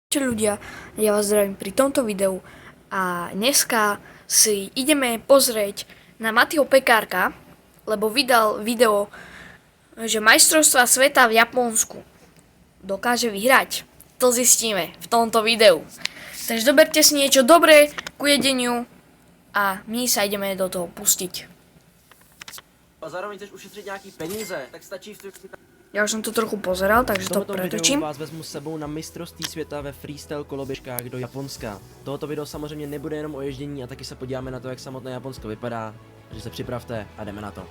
Čau ľudia, ja vás zdravím pri tomto videu a dneska si ideme pozrieť na Mattyho Pekárka, lebo vydal video, že majstrovstvá sveta v Japonsku dokáže vyhrať. To zistíme v tomto videu. Takže doberte si niečo dobré ku jedeniu a my sa ideme do toho pustiť. A zároveň chceš ušetřit nějaký peníze, tak stačí v Ja už som to trochu pozeral, takže to tohoto videu pretočím. vás vezmu s sebou na mistrovství světa ve freestyle koloběžkách do Japonska. Tohoto video samozřejmě nebude jenom o ježdění a taky se podíváme na to, jak samotné Japonsko vypadá. Takže se připravte a jdeme na to.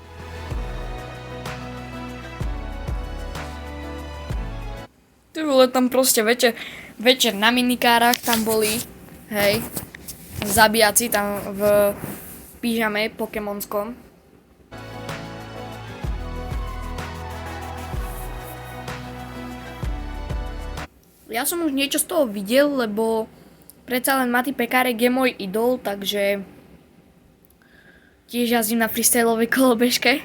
Ty vole, tam proste večer na minikárach tam boli, hej, zabíjaci tam v pyžame pokemonskom. Ja som už niečo z toho videl, lebo predsa len Matty Pekárek je môj idol, takže tiež jazdím na freestylovej kolobežke.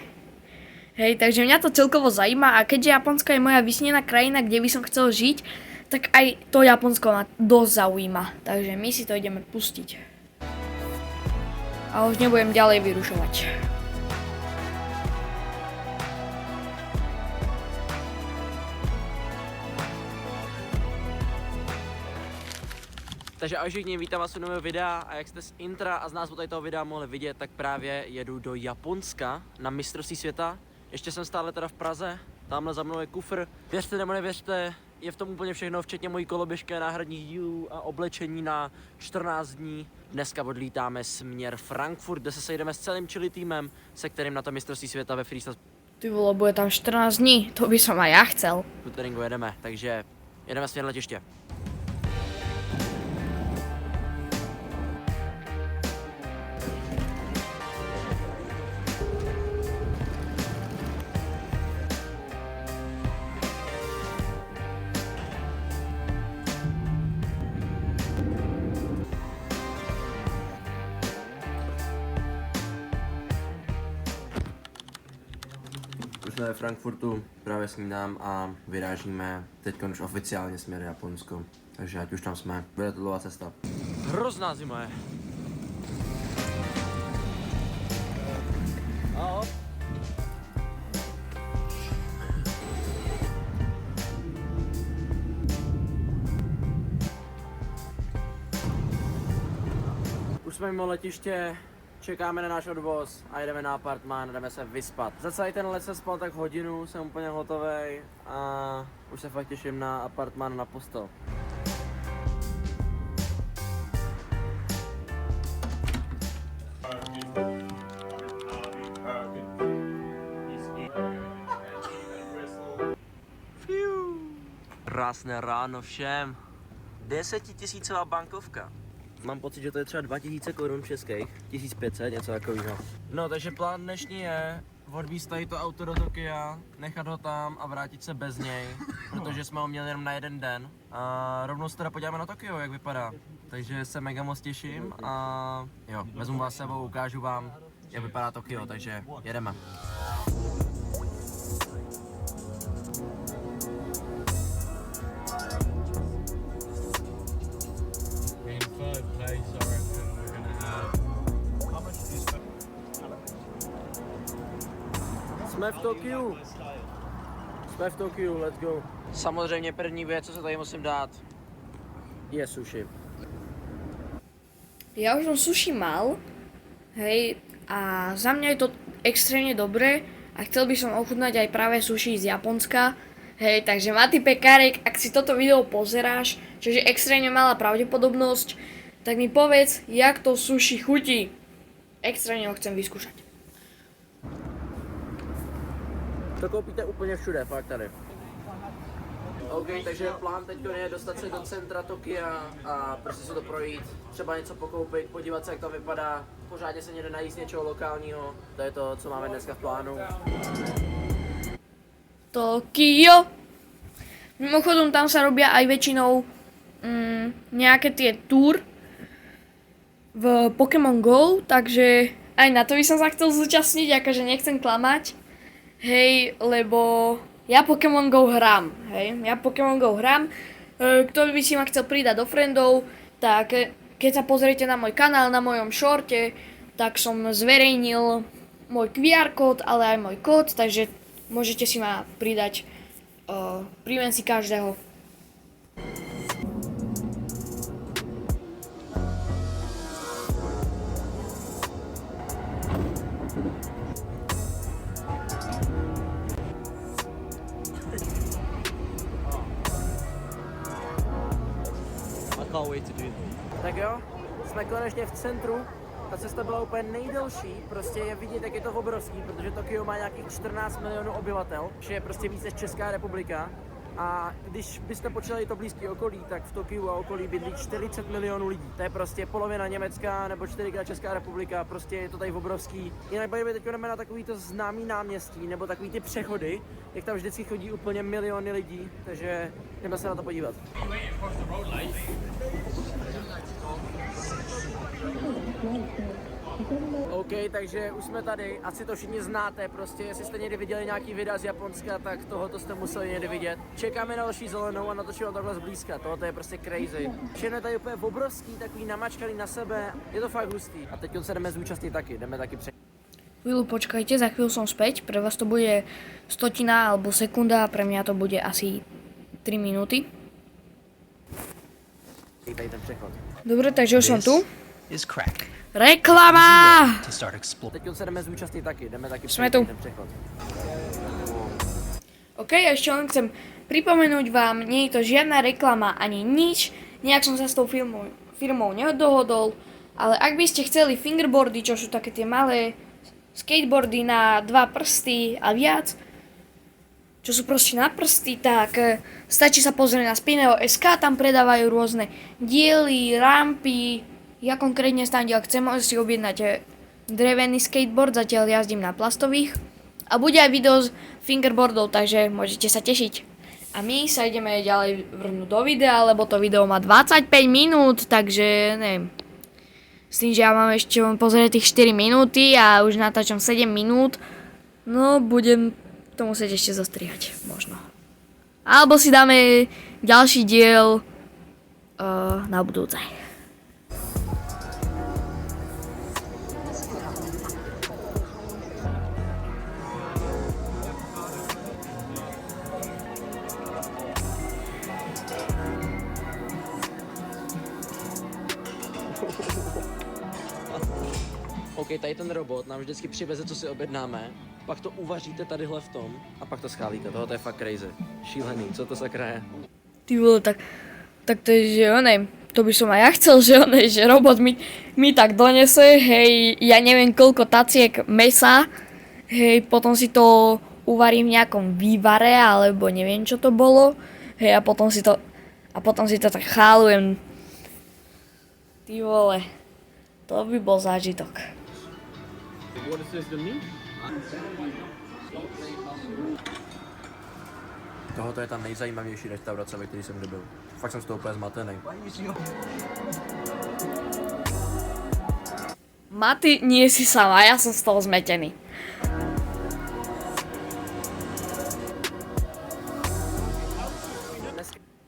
Hej, takže mňa to celkovo zaujíma a keďže Japonsko je moja vysnená krajina, kde by som chcel žiť, tak aj to Japonsko ma dosť zaujíma. Takže my si to ideme pustiť. A už nebudem ďalej vyrušovať. Takže ahoj všichni, vítám vás u nového videa a jak jste z intra a z názvu tady toho videa mohli vidět, tak právě jedu do Japonska na mistrovství světa. Ještě jsem stále teda v Praze, tamhle za mnou je kufr. Věřte nebo nevěřte, je v tom úplně všechno, včetně mojí koloběžky, náhradních dílů a oblečení na 14 dní. Dneska odlítáme směr Frankfurt, kde se sejdeme s celým chili týmem, se kterým na to mistrovství světa ve freestyle Ty vole, bude tam 14 dní, to by som aj ja chcel. scooteringu jedeme, takže jedeme směr letiště. Už jsme ve Frankfurtu, právě snídám a vyrážíme teď už oficiálně směr Japonsko. Takže ať už tam jsme, bude to dlouhá cesta. Hrozná zima je. Ahoj. Už jsme mimo letiště, čekáme na náš odvoz a jdeme na apartmán, jdeme se vyspat. Za celý ten let jsem spal tak hodinu, jsem úplně hotovej a už se fakt těším na apartmán, na postel. Krásné ráno všem. 10 000 bankovka. Mám pocit, že to je třeba 2000 korun českých, 1500, něco takového. No, takže plán dnešní je odvízt tady to auto do Tokia, nechat ho tam a vrátit se bez něj, protože jsme ho měli jenom na jeden den. A rovnou se teda podíváme na Tokio, jak vypadá. Takže se mega moc těším a jo, vezmu vás s sebou, ukážu vám, jak vypadá Tokio, takže jedeme. Jsme v Tokiu. Jsme v Tokiu, let's go. Samozřejmě první věc, co se tady musím dát, je sushi. Ja už som sushi mal, hej, a za mňa je to extrémne dobré a chcel by som ochutnať aj práve sushi z Japonska. Hej, takže Matty Pekárek, ak si toto video pozeráš, čo je extrémne malá pravdepodobnosť, tak mi povedz, jak to sushi chutí. Extrémne ho chcem vyskúšať. To koupíte úplně všude, fakt tady. OK, takže plán teď je dostat se do centra Tokia a prostě se to projít, třeba něco pokoupit, podívat se, jak to vypadá, pořádně se někde najíst něčeho lokálního, to je to, co máme dneska v plánu. Tokio. Mimochodom, tam sa robia aj väčšinou nejaké tie tour v Pokémon Go, takže aj na to by som sa chcel zúčastniť, akože nechcem klamať. Hej, lebo ja Pokémon Go hrám, hej, Kto by si ma chcel pridať do friendov, tak keď sa pozriete na môj kanál, na mojom shorte, tak som zverejnil môj QR kód, ale aj môj kód, takže môžete si ma pridať. Príjmem si každého. Tak jo, jsme konečně v centru. Ta cesta byla úplně nejdelší, prostě je vidět, jak je to obrovský, protože Tokio má nějakých 14 milionů obyvatel, což je prostě víc než Česká republika. A když byste počítali to blízké okolí, tak v Tokiu a okolí bydlí 40 milionů lidí. To je prostě polovina Německa nebo 4krát Česká republika, prostě je to tady obrovský. Jinak by teď jdeme na takový to známý náměstí nebo takový ty přechody, jak tam vždycky chodí úplně miliony lidí, takže jdeme se na to podívat. OK, takže už jsme tady, asi to všichni znáte, prostě jestli jste někdy viděli nějaký videa z Japonska, tak tohoto jste museli někdy vidět. Čekáme na další zelenou a natočím vám takhle zblízka, tohoto je prostě crazy. Všechno je tady úplně obrovský, takový namačkaný na sebe, je to fakt hustý. A teď se jdeme zúčastnit taky, jdeme taky Chvíľu počkajte, za chvíľu som späť, pre vás to bude stotina alebo sekunda, pre mňa to bude asi 3 minúty. Tady ten přechod. Dobre, takže už som tu. Is crack. Reklama! To start explore. Teď se jdeme zúčastnit taky, jdeme taky Jsme tu. ten přechod. OK, a ešte len chcem pripomenúť vám, nie je to žiadna reklama ani nič, nejak som sa s tou firmou nedohodol, ale ak by ste chceli fingerboardy, čo sú také tie malé skateboardy na 2 prsty a viac, čo sú proste na prsty, tak stačí sa pozrieť na Spineo.sk, tam predávajú rôzne diely, rampy. Ja konkrétne tam, kde chcem si objednať drevený skateboard, zatiaľ jazdím na plastových. A bude aj video z fingerboardov, takže môžete sa tešiť. A my sa ideme ďalej vrhnúť do videa, lebo to video má 25 minút, takže neviem. Myslím, že ja mám ešte pozrieť tých 4 minúty a už natáčam 7 minút. No, budem to musieť ešte zostrihať, možno. Alebo si dáme ďalší diel na budúce. OK, tady ten robot nám vždycky přiveze, co si objednáme, pak to uvaříte tadyhle v tom a pak to schálíte. Tohle je fakt crazy. Šílený, co to sakra je? Ty vole, tak to je, že onej, to by som aj ja chcel, že onej, že robot mi tak donese, hej, ja neviem koľko taciek mesa, hej, potom si to uvarím v nejakom vývare, alebo neviem čo to bolo, hej, a potom si to tak chálujem. Ty vole, to by bol zážitok. Tohoto je ta nejzajímavější restaurace, ve které jsem kdy byl. Fakt jsem z toho úplně zmatený. Maty, nie si sama, ja som z toho zmetený.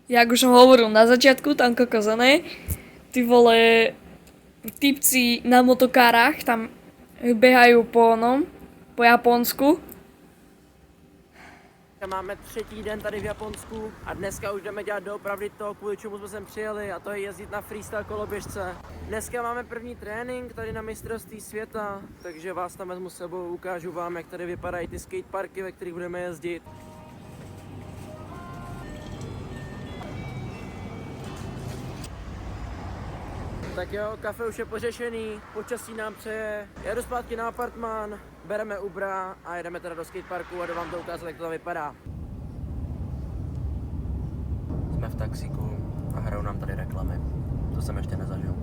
Jak už som hovoril na začiatku, tam kokozané, ty vole, typci na motokárach tam behajú po Japonsku. Máme třetí den tady v Japonsku a dneska už jdeme dělat doopravdy to, kvůli čemu jsme sem přijeli, a to je jezdit na freestyle koloběžce. Dneska máme první trénink tady na mistrovství světa, takže vás tam vezmu s sebou, ukážu vám, jak tady vypadají ty skateparky, ve kterých budeme jezdit. Tak jo, kafe už je pořešený, počasí nám přeje, jedu zpátky na apartmán, bereme Ubera a jedeme teda do skateparku a jdu vám to ukázat, jak to tam vypadá. Jsme v taxíku a hrajou nám tady reklamy, to jsem ještě nezažil.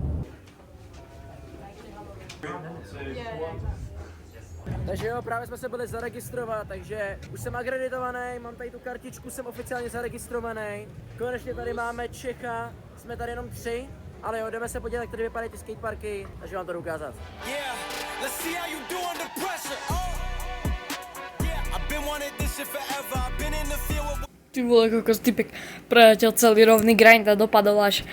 Takže jo, právě jsme se byli zaregistrovat, takže už jsem akreditovaný, mám tady tu kartičku, jsem oficiálně zaregistrovaný. Konečně tady máme Čecha, jsme tady jenom 3. Ale jo, jdeme se podívat, jak tady vypadají ty skateparky, takže vám to jdu ukázat. Ty vole, kokos, typek prejateľ celý rovný grind a dopadol až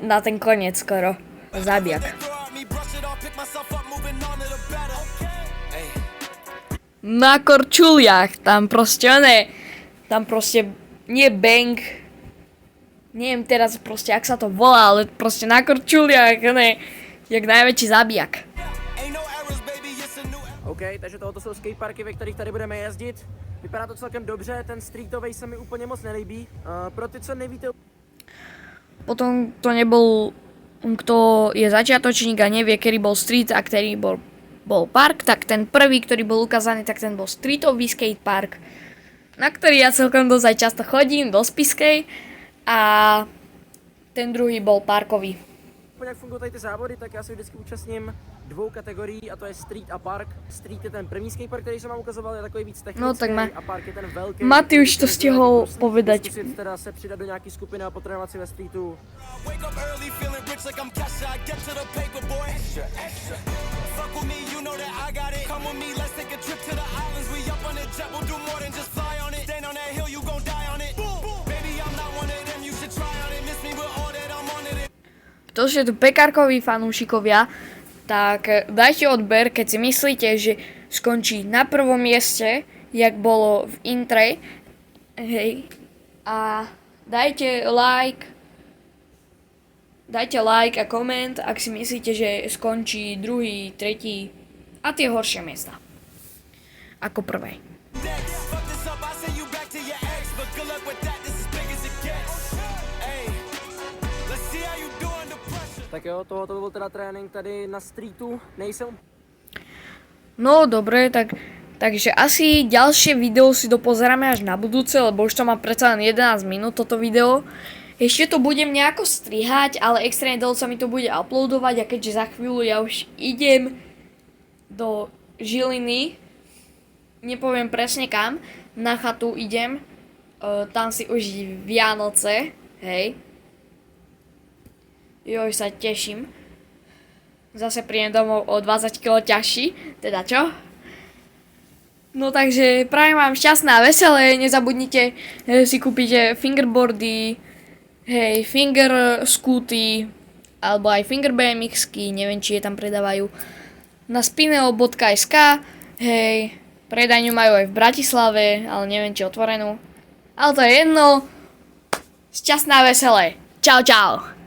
na ten koniec skoro. Zabijak. Na korčuliach, tam proste nie bang, neviem teraz proste, jak sa to volá, ale proste na korčuliach, ne, jak najväčší zabijak. OK, takže tohoto jsou skateparky, ve kterých tady budeme jezdit. Vypadá to celkem dobře, ten streetovej se mi úplně moc nelíbí. Pro ty, co nevíte... Potom to nebol, kto je začiatočník a nevie, kedy bol street a ktorý bol park, tak ten prvý, ktorý bol ukázaný, tak ten bol streetový skatepark, na ktorý ja celkom dosť aj často chodím, do Spiskej, a ten druhý bol parkový. Jak fungují tady ty závody, tak já se vždycky účastním 2 kategorií, a to je street a park. Street je ten první skatepark, který jsem vám ukazoval, je takový víc technický, No, tak a park je ten velký. Maty už to stihol povedať. Zkusit teda se přidat do nějaký skupiny a potrénovat si ve streetu. To, že tu pekárkoví fanúšikovia, tak dajte odber, keď si myslíte, že skončí na prvom mieste, jak bolo v intre. Hej. A dajte like a koment, ak si myslíte, že skončí druhý, tretí a tie horšie miesta. Ako prvé. Tak jo, tohoto byl teda trénink tady na streetu, nejsem... No dobre, takže asi ďalšie video si dopozeráme až na budúce, lebo už to má predsa len 11 minút toto video. Ešte to budem nejako strihať, ale extrémne dlho sa mi to bude uploadovať, a keďže za chvíľu ja už idem do Žiliny, nepoviem presne kam, na chatu idem, tam si už Vianoce, hej. Joj, sa teším. Zase prídem domov o 20 kg ťažší, teda čo? No takže prajem vám šťastné a veselé, nezabudnite si kúpiť fingerboardy, hej, finger scooty, alebo aj finger BMX-ky, neviem, či je tam predávajú na spineo.sk, hej, predajňu majú aj v Bratislave, ale neviem, či otvorenú. Ale to je jedno, šťastné a veselé. Čau, čau.